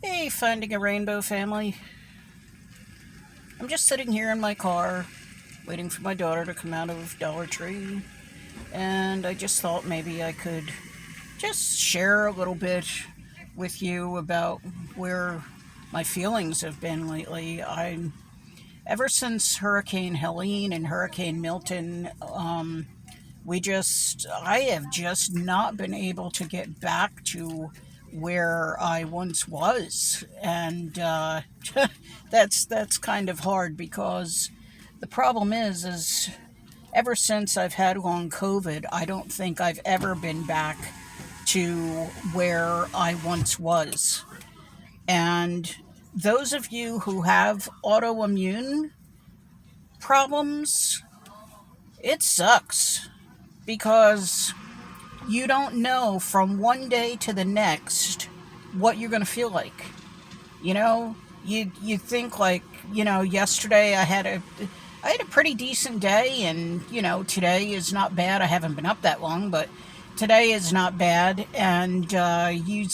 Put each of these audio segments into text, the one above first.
Hey, Finding a Rainbow family. I'm just sitting here in my car, waiting for my daughter to come out of Dollar Tree, and I just thought maybe I could just share a little bit with you about where my feelings have been lately. Ever since Hurricane Helene and Hurricane Milton, I have just not been able to get back to where I once was, and that's kind of hard because the problem is ever since I've had long COVID, I don't think I've ever been back to where I once was. And those of you who have autoimmune problems, it sucks because you don't know from one day to the next what you're going to feel like. You know, you think like, yesterday I had a pretty decent day, and today is not bad. I haven't been up that long, but today is not bad. And you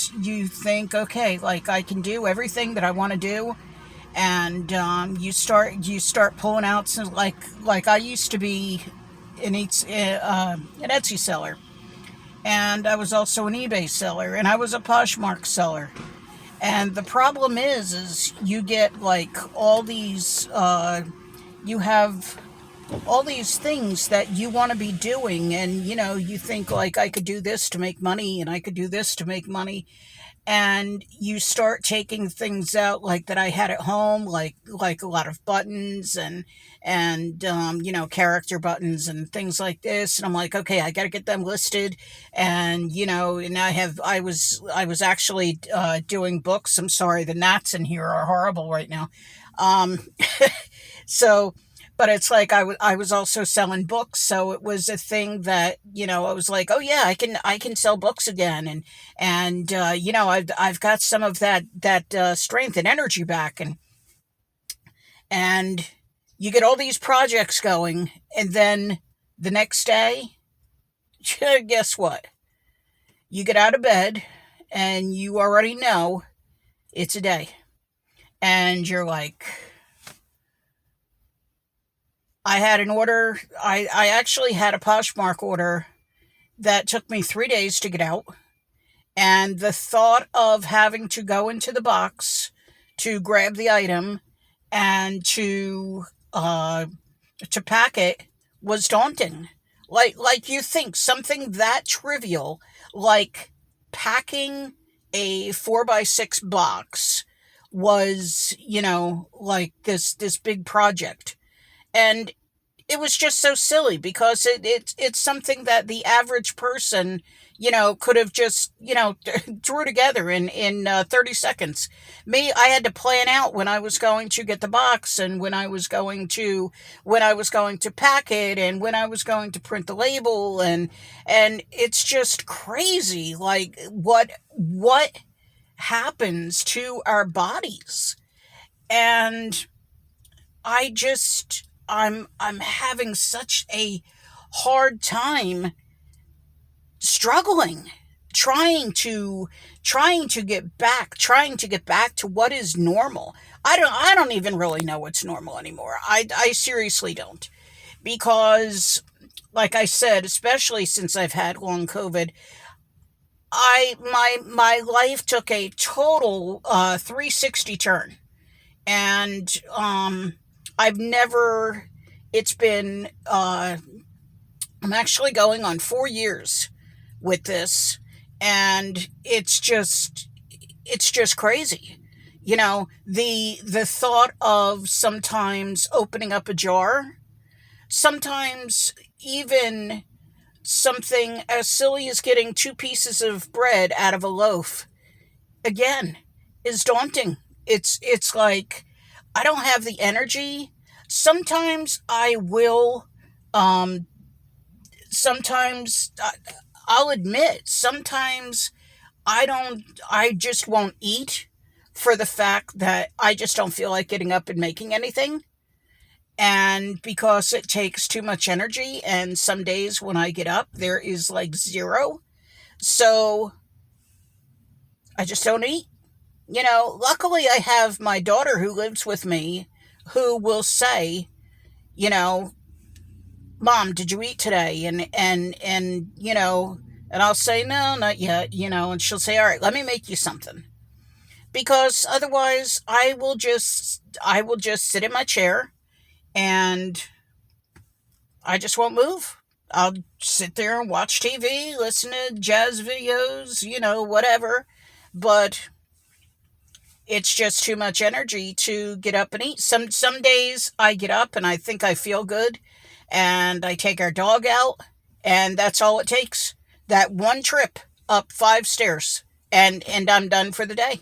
think, okay, like I can do everything that I want to do, and you start pulling out some, like I used to be an Etsy seller, and I was also an eBay seller, and I was a Poshmark seller. And the problem is you get like you have all these things that you want to be doing, and you think like I could do this to make money, and I could do this to make money, and you start taking things out like that I had at home, like a lot of buttons and character buttons and things like this, and I'm like, okay, I got to get them listed, and I was actually doing books. I'm sorry, the gnats in here are horrible right now. um so but it's like I was also selling books, so it was a thing that I was like, oh yeah, I can sell books again, and I've got some of that strength and energy back, and you get all these projects going, and then the next day, guess what? You get out of bed, and you already know it's a day, and you're like, I had an order. I actually had a Poshmark order that took me 3 days to get out. And the thought of having to go into the box to grab the item and to pack it was daunting. Like you think something that trivial, like packing a 4x6 box, was like this big project. And it was just so silly because it's something that the average person could have just threw together in 30 seconds. Me, I had to plan out when I was going to get the box, and when I was going to pack it, and when I was going to print the label, and it's just crazy, like what happens to our bodies. And I'm having such a hard time struggling, trying to trying to get back to what is normal. I don't even really know what's normal anymore. I seriously don't, because like I said, especially since I've had long COVID, my life took a total 360 turn. And I've never it's been I'm actually going on 4 years with this, and it's just crazy. The thought of sometimes opening up a jar, sometimes even something as silly as getting two pieces of bread out of a loaf, again, is daunting. It's like I don't have the energy. Sometimes I will. Sometimes I'll admit. Sometimes I don't. I just won't eat for the fact that I just don't feel like getting up and making anything. And because it takes too much energy, and some days when I get up, there is like zero. So I just don't eat. luckily I have my daughter who lives with me who will say, you know, Mom, did you eat today? And I'll say, no, not yet, and she'll say, all right, let me make you something. Because otherwise I will just sit in my chair and I just won't move. I'll sit there and watch TV, listen to jazz videos, whatever. But it's just too much energy to get up and eat. Some days I get up and I think I feel good and I take our dog out and that's all it takes. That one trip up 5 stairs and I'm done for the day.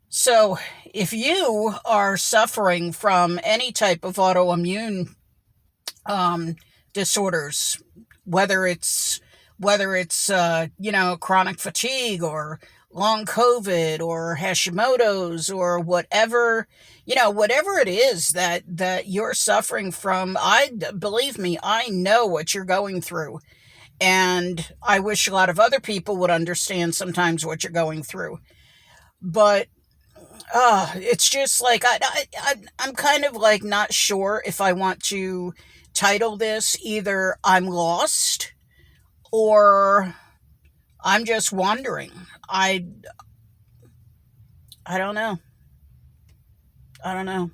So, if you are suffering from any type of autoimmune um, disorders, whether it's chronic fatigue or long COVID or Hashimoto's or whatever it is that you're suffering from, I believe me, I know what you're going through, and I wish a lot of other people would understand sometimes what you're going through, but it's just like I'm kind of like not sure if I want to title this either I'm lost or I'm just wandering. I I don't know. I don't know.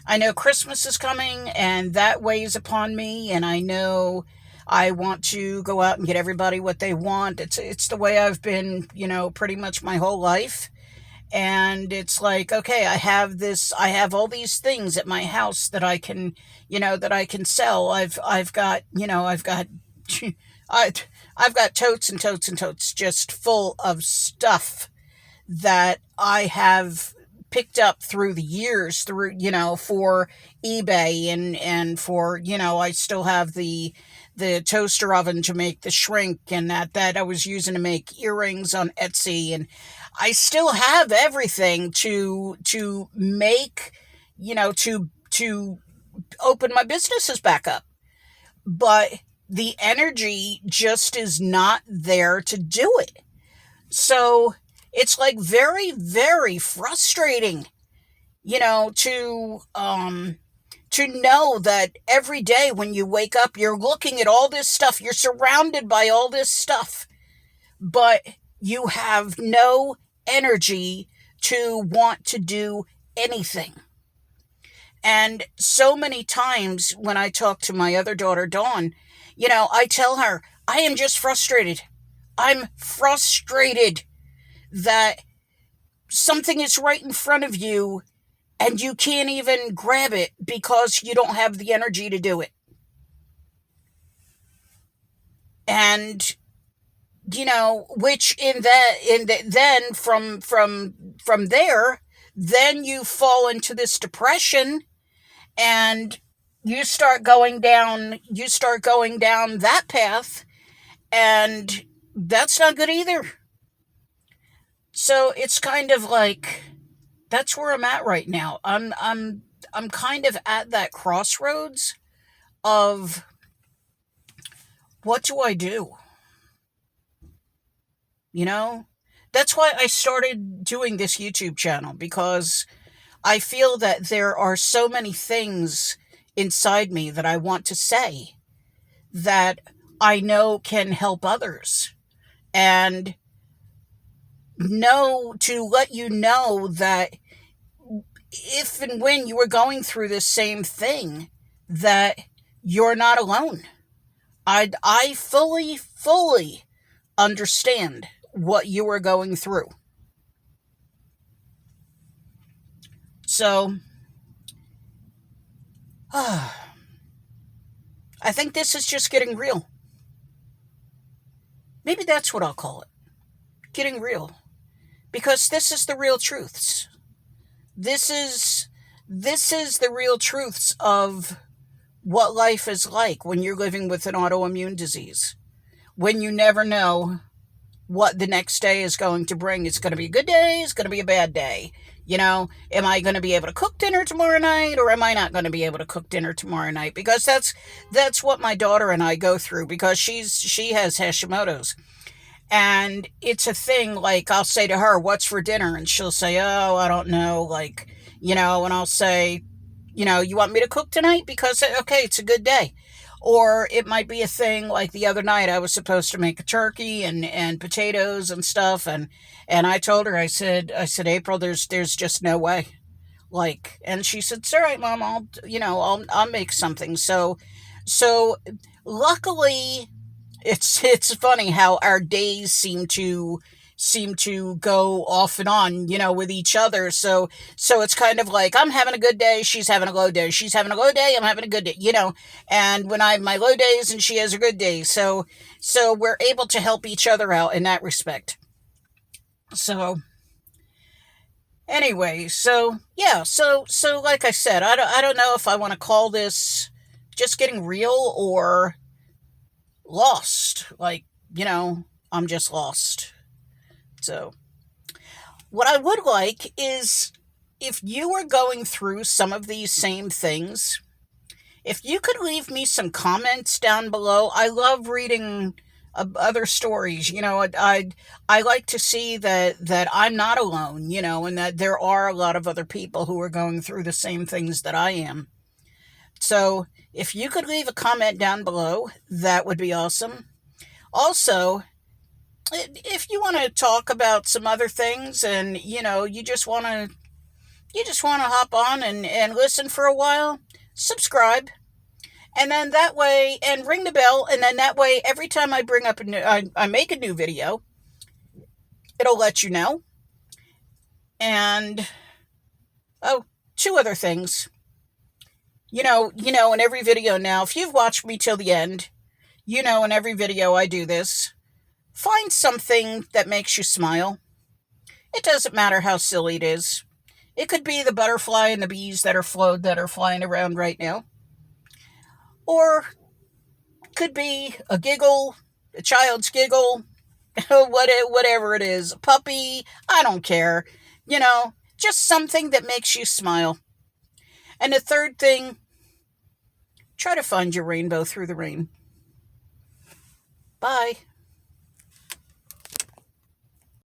I know Christmas is coming and that weighs upon me, and I know I want to go out and get everybody what they want. It's the way I've been, pretty much my whole life. And it's like, okay, I have all these things at my house that I can sell. I, I've got totes and totes and totes just full of stuff that I have picked up through the years through, for eBay, and for, I still have the toaster oven to make the shrink, and that I was using to make earrings on Etsy, and I still have everything to make, to open my businesses back up. But the energy just is not there to do it. So it's like very, very frustrating, to know that every day when you wake up, you're looking at all this stuff, you're surrounded by all this stuff, but you have no energy to want to do anything. And so many times when I talk to my other daughter, Dawn, I tell her, I am just frustrated. I'm frustrated that something is right in front of you and you can't even grab it because you don't have the energy to do it. And which then from there, then you fall into this depression and you start going down that path, and that's not good either. So it's kind of like that's where I'm at right now. I'm kind of at that crossroads of what do I do? You know? That's why I started doing this YouTube channel, because I feel that there are so many things inside me that I want to say that I know can help others. And to let you know that if and when you are going through this same thing, that you're not alone. I fully understand what you are going through. So, I think this is just getting real. Maybe that's what I'll call it. Getting real. Because this is the real truths. This is the real truths of what life is like when you're living with an autoimmune disease. When you never know what the next day is going to bring. It's going to be a good day, it's going to be a bad day. Am I going to be able to cook dinner tomorrow night, or am I not going to be able to cook dinner tomorrow night? Because that's what my daughter and I go through, because she has Hashimoto's. And it's a thing, like, I'll say to her, "What's for dinner?" And she'll say, "Oh, I don't know." Like, and I'll say, "You want me to cook tonight? Because, okay, it's a good day." Or it might be a thing like the other night, I was supposed to make a turkey and potatoes and stuff. And I told her, I said, "April, there's just no way." Like, and she said, "It's all right, Mom. I'll make something." So luckily, it's funny how our days seem to go off and on, with each other. So it's kind of like I'm having a good day, she's having a low day, she's having a low day, I'm having a good day. And when I have my low days and she has a good day, so we're able to help each other out in that respect. So anyway, so yeah, so like I said, I don't know if I want to call this just getting real or lost. Like, I'm just lost. So, what I would like is if you are going through some of these same things, if you could leave me some comments down below. I love reading other stories. I like to see that I'm not alone, and that there are a lot of other people who are going through the same things that I am. So, if you could leave a comment down below, that would be awesome. Also, if you want to talk about some other things, and you just want to hop on and listen for a while, subscribe. And then that way, and ring the bell, and then that way, every time I bring up I make a new video, it'll let you know. And oh, two other things. In every video now, if you've watched me till the end, in every video I do this. Find something that makes you smile. It doesn't matter how silly it is. It could be the butterfly and the bees that are flying around right now. Or could be a giggle, a child's giggle, whatever it is, a puppy, I don't care. Just something that makes you smile. And the third thing, try to find your rainbow through the rain. Bye.